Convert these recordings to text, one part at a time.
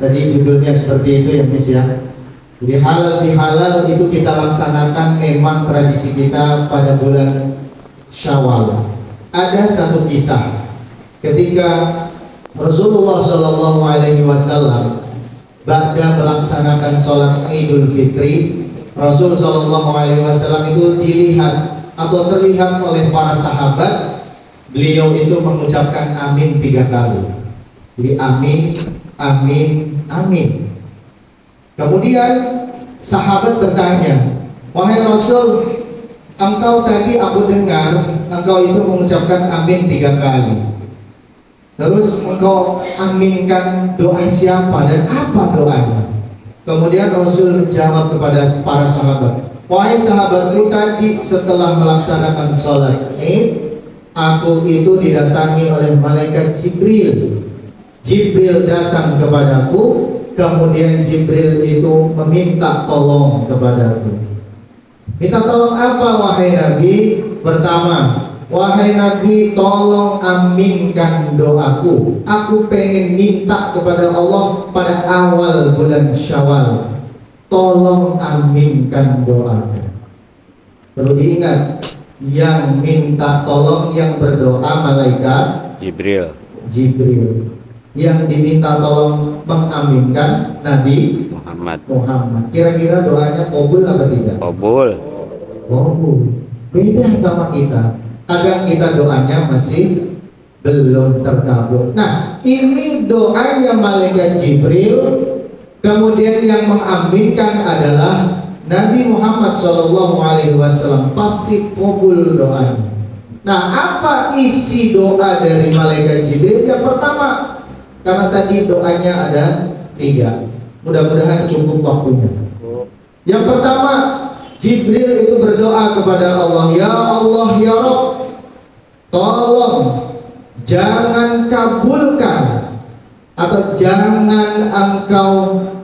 Tadi judulnya seperti itu ya Miss ya. Jadi halal bihalal itu kita laksanakan memang tradisi kita pada bulan Syawal. Ada satu kisah ketika Rasulullah Shallallahu Alaihi Wasallam ba'da melaksanakan sholat Idul Fitri, Rasul Shallallahu Alaihi Wasallam itu dilihat atau terlihat oleh para sahabat, beliau itu mengucapkan amin 3 kali. Jadi amin, amin, amin. Kemudian sahabat bertanya, wahai Rasul, engkau tadi aku dengar engkau itu mengucapkan amin 3 kali. Terus engkau aminkan doa siapa dan apa doanya? Kemudian Rasul menjawab kepada para sahabat, wahai sahabatku, tadi setelah melaksanakan sholat Id, aku itu didatangi oleh malaikat Jibril. Jibril datang kepadaku, kemudian Jibril itu meminta tolong kepadaku. Minta tolong apa wahai Nabi? Pertama, wahai Nabi, tolong aminkan doaku. Aku pengen minta kepada Allah pada awal bulan Syawal. Tolong aminkan doaku. Perlu diingat, yang minta tolong, yang berdoa malaikat Jibril. Yang diminta tolong mengaminkan Nabi Muhammad. Kira-kira doanya kabul apa tidak? Kabul. Beda sama kita. Kadang kita doanya masih belum terkabul. Nah, ini doanya malaikat Jibril. Kemudian yang mengaminkan adalah Nabi Muhammad SAW. Pasti kabul doanya. Nah, apa isi doa dari malaikat Jibril? Yang pertama, karena tadi doanya ada 3, mudah-mudahan cukup waktunya. Yang pertama, Jibril itu berdoa kepada Allah, ya Allah ya Rabb, tolong jangan kabulkan atau jangan engkau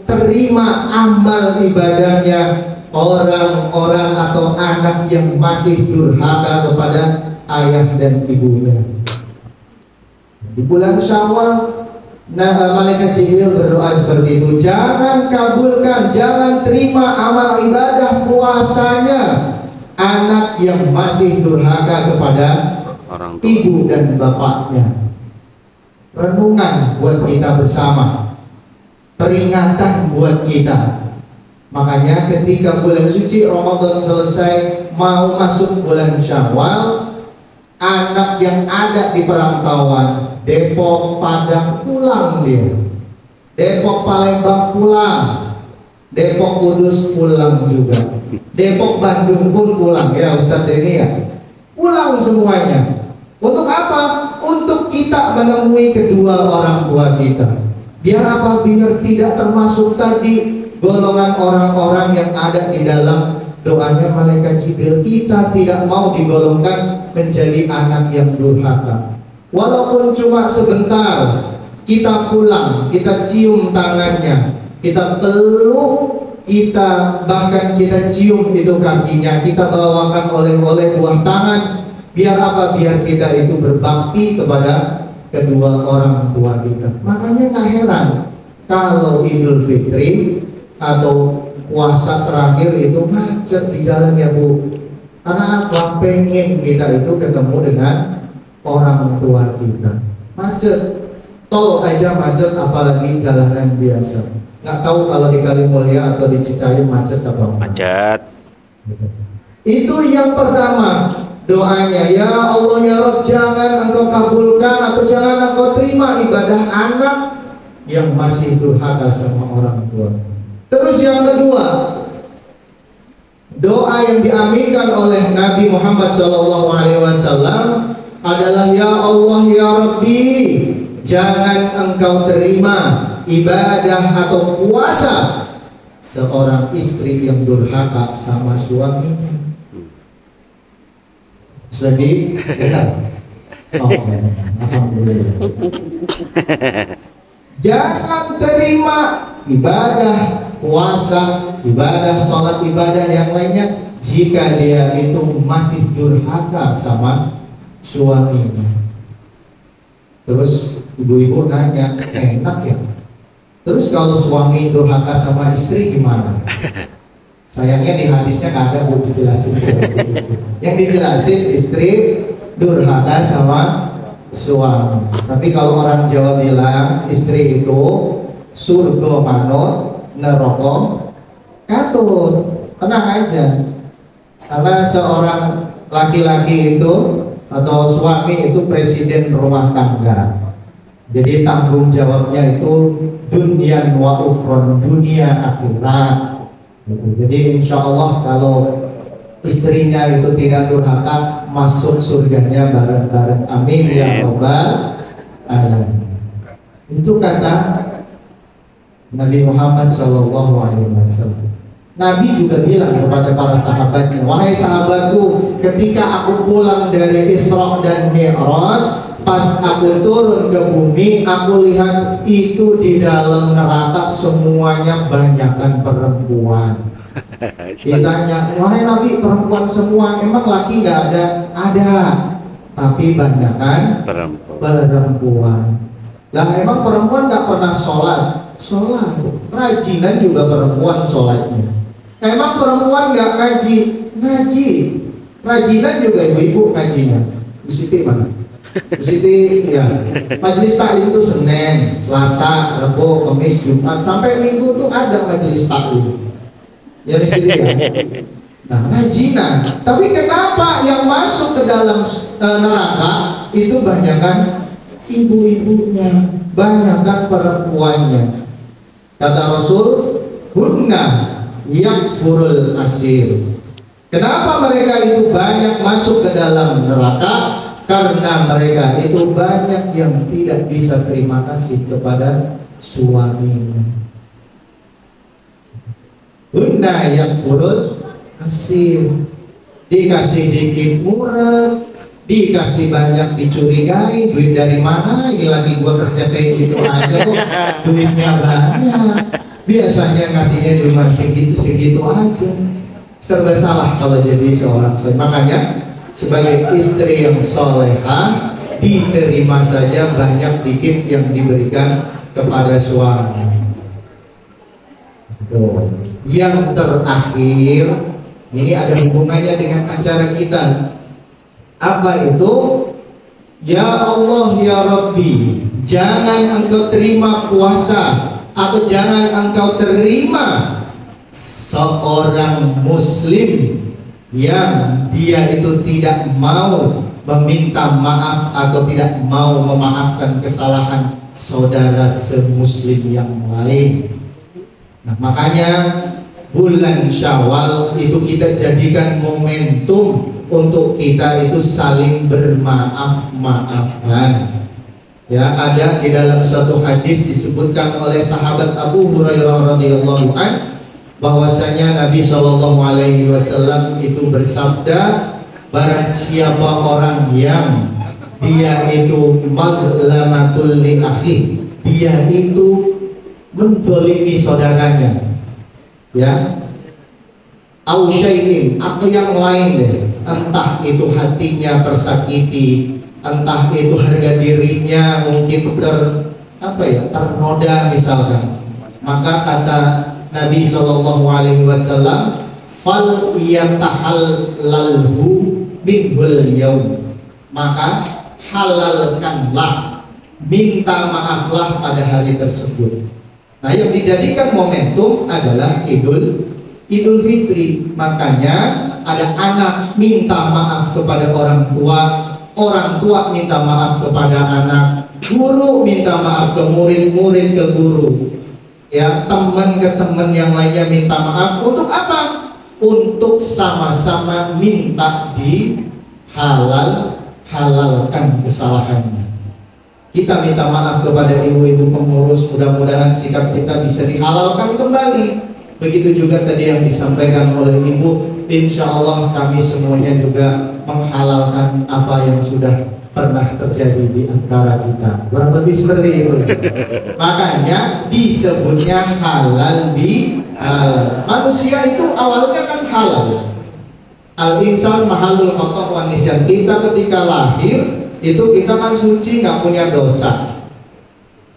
terima amal ibadahnya orang-orang atau anak yang masih durhaka kepada ayah dan ibunya. Di bulan Syawal, malaikat Jibril berdoa seperti itu, jangan kabulkan, jangan terima amal ibadah puasanya anak yang masih durhaka kepada ibu dan bapaknya. Renungan buat kita bersama, peringatan buat kita. Makanya ketika bulan suci Ramadan selesai, mau masuk bulan Syawal, anak yang ada di perantauan Depok, Padang pulang dia, Depok, Palembang pulang, Depok, Kudus pulang juga, Depok, Bandung pun pulang ya Ustadz Denny ya, pulang semuanya. Untuk apa? Untuk kita menemui kedua orang tua kita. Biar apa? Biar tidak termasuk tadi golongan orang-orang yang ada di dalam doanya malaikat Jibril. Kita tidak mau digolongkan menjadi anak yang durhaka. Walaupun cuma sebentar, kita pulang, kita cium tangannya, kita peluk, kita bahkan kita cium itu kakinya, kita bawakan oleh-oleh buah tangan. Biar apa? Biar kita itu berbakti kepada kedua orang tua kita. Makanya gak heran kalau Idul Fitri atau puasa terakhir itu macet di jalan ya Bu. Karena apa? Pengen kita itu ketemu dengan orang tua kita. Macet, tol aja macet, apalagi jalanan biasa. Nggak tahu kalau di Kalimulya atau di Citayam macet apa? Macet. Itu yang pertama doanya, ya Allah ya Rabb, jangan engkau kabulkan atau jangan engkau terima ibadah anak yang masih durhaka sama orang tua. Terus yang kedua, doa yang diaminkan oleh Nabi Muhammad SAW adalah ya Allah ya Rabbi, jangan engkau terima ibadah atau puasa seorang istri yang durhaka sama suaminya. Sudah dengar? Oh, alhamdulillah. Jangan terima ibadah puasa, ibadah sholat, ibadah yang lainnya jika dia itu masih durhaka sama suaminya. Terus ibu-ibu nanya, enak ya? Terus kalau suami durhaka sama istri gimana? Sayangnya di hadisnya nggak ada buat dijelasin. Yang dijelasin istri durhaka sama suami. Tapi kalau orang Jawa bilang istri itu surga manut, neraka katut. Tenang aja. Karena seorang laki-laki itu atau suami itu presiden rumah tangga. Jadi tanggung jawabnya itu dunia wa ukhron, dunia akhirat. Jadi insya Allah kalau istrinya itu tidak durhaka, masuk surganya bareng-bareng. Amin ya rabbal alamin. Itu kata Nabi Muhammad SAW. Nabi juga bilang kepada para sahabatnya, wahai sahabatku, ketika aku pulang dari Isra dan Mi'raj, pas aku turun ke bumi, aku lihat itu di dalam neraka semuanya banyakkan perempuan. Ditanya, wahai Nabi, perempuan semua, emang laki nggak ada? Ada, tapi banyakkan perempuan. Lah emang perempuan nggak pernah sholat? Sholat, rajinan juga perempuan sholatnya. Emang perempuan nggak ngaji? Ngaji, rajinan juga ibu-ibu ngajinya. Bu Siti mana? Bu Siti ya, majelis taklim itu Senin, Selasa, Rabu, Kamis, Jumat, sampai Minggu tuh ada majelis taklim. Ya Bu Siti ya. Nah, rajinan. Tapi kenapa yang masuk ke dalam neraka itu banyakkan ibu-ibunya, banyakkan perempuannya. Kata Rasul, hunna yakfurul asir. Kenapa mereka itu banyak masuk ke dalam neraka? Karena mereka itu banyak yang tidak bisa terima kasih kepada suaminya. Hunna yakfurul asir. Dikasih dikit murah, dikasih banyak dicurigai. Duit dari mana? Ini lagi gua kerja kayak gitu aja kok duitnya banyak. Biasanya ngasihnya cuma segitu aja. Serba salah kalau jadi seorang suami. Makanya sebagai istri yang soleha, diterima saja banyak dikit yang diberikan kepada suami. Yang terakhir, ini ada hubungannya dengan acara kita. Apa itu? Ya Allah ya Rabbi, jangan engkau terima puasa atau jangan engkau terima seorang muslim yang dia itu tidak mau meminta maaf atau tidak mau memaafkan kesalahan saudara semuslim yang lain. Nah, makanya bulan Syawal itu kita jadikan momentum untuk kita itu saling bermaaf-maafan. Ya, ada di dalam suatu hadis disebutkan oleh sahabat Abu Hurairah radhiyallahu an bahwasanya Nabi Shallallahu alaihi wasallam itu bersabda, barang siapa orang yang dia itu madlamatul li akhi, dia itu mendolimi saudaranya, ya, au syai'in, atau yang lain deh, entah itu hatinya tersakiti, entah itu harga dirinya mungkin ternoda misalkan, maka kata Nabi Shallallahu alaihi wasallam, fal yatahallalhu minhul yaum, maka halalkanlah, minta maaflah pada hari tersebut. Nah, yang dijadikan momentum adalah Idul Fitri. Makanya ada anak minta maaf kepada orang tua minta maaf kepada anak, guru minta maaf ke murid, murid ke guru, ya, teman ke teman yang lainnya minta maaf. Untuk apa? Untuk sama-sama minta halalkan kesalahannya. Kita minta maaf kepada ibu-ibu pengurus, mudah-mudahan sikap kita bisa dihalalkan kembali. Begitu juga tadi yang disampaikan oleh ibu, insya Allah kami semuanya juga menghalalkan apa yang sudah pernah terjadi di antara kita. Kurang lebih seperti itu. Makanya disebutnya halal bihalal. Manusia itu awalnya kan halal. Al-insan mahalul khata' wan nisyan. Kita ketika lahir itu kita kan suci, nggak punya dosa.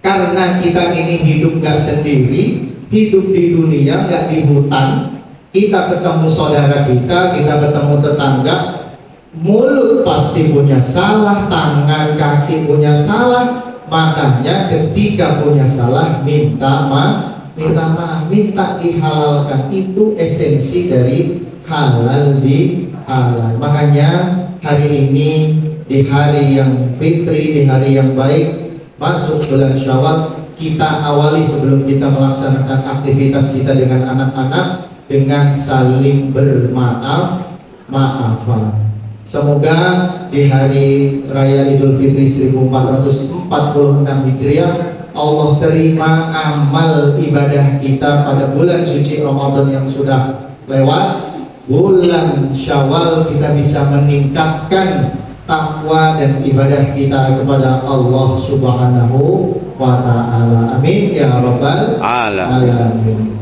Karena kita ini hidup gak sendiri, hidup di dunia gak di hutan. Kita ketemu saudara kita ketemu tetangga, mulut pasti punya salah, tangan kaki punya salah. Makanya ketika punya salah minta maaf, minta dihalalkan. Itu esensi dari halal di halal. Makanya hari ini di hari yang fitri, di hari yang baik, masuk bulan Syawal, kita awali sebelum kita melaksanakan aktivitas kita dengan anak-anak dengan saling maafan. Semoga di hari Raya Idul Fitri 1446 Hijriah Allah terima amal ibadah kita pada bulan suci Ramadan yang sudah lewat. Bulan Syawal kita bisa meningkatkan takwa dan ibadah kita kepada Allah Subhanahu wa ta'ala. Amin ya rabbal alamin.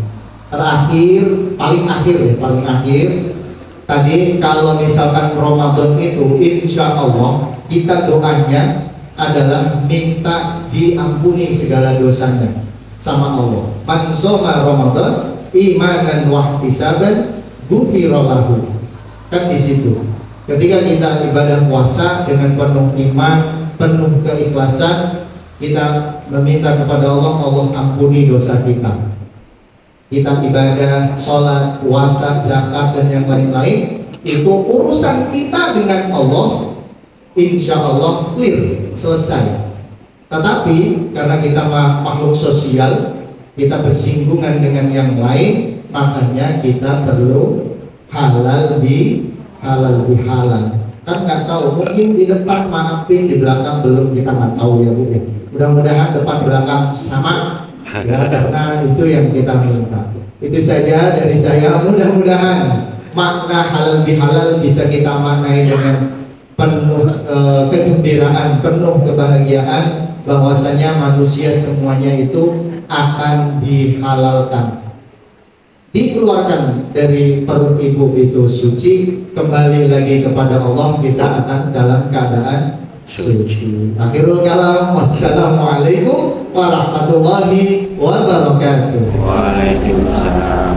Terakhir, paling akhir tadi, kalau misalkan Ramadan itu insya Allah kita doanya adalah minta diampuni segala dosanya sama Allah. Man shoma Ramadan imanan wa ihtisaban ghufira lahu. Kan di situ. Ketika kita ibadah puasa dengan penuh iman, penuh keikhlasan, kita meminta kepada Allah, Allah ampuni dosa kita. Kita ibadah, sholat, puasa, zakat, dan yang lain-lain, itu urusan kita dengan Allah, insya Allah clear, selesai. Tetapi karena kita makhluk sosial, kita bersinggungan dengan yang lain, makanya kita perlu halal bihalal. Kan nggak tahu, mungkin di depan maafin, di belakang belum, kita nggak tahu ya Bu ya. Mudah-mudahan depan belakang sama ya, karena itu yang kita minta. Itu saja dari saya. Mudah-mudahan makna halal bihalal bisa kita maknai dengan penuh kegembiraan, penuh kebahagiaan, bahwasanya manusia semuanya itu akan dihalalkan, dikeluarkan dari perut ibu itu suci, kembali lagi kepada Allah, kita akan dalam keadaan suci. Akhirul kalam, wassalamualaikum warahmatullahi wabarakatuh. Waalaikumsalam.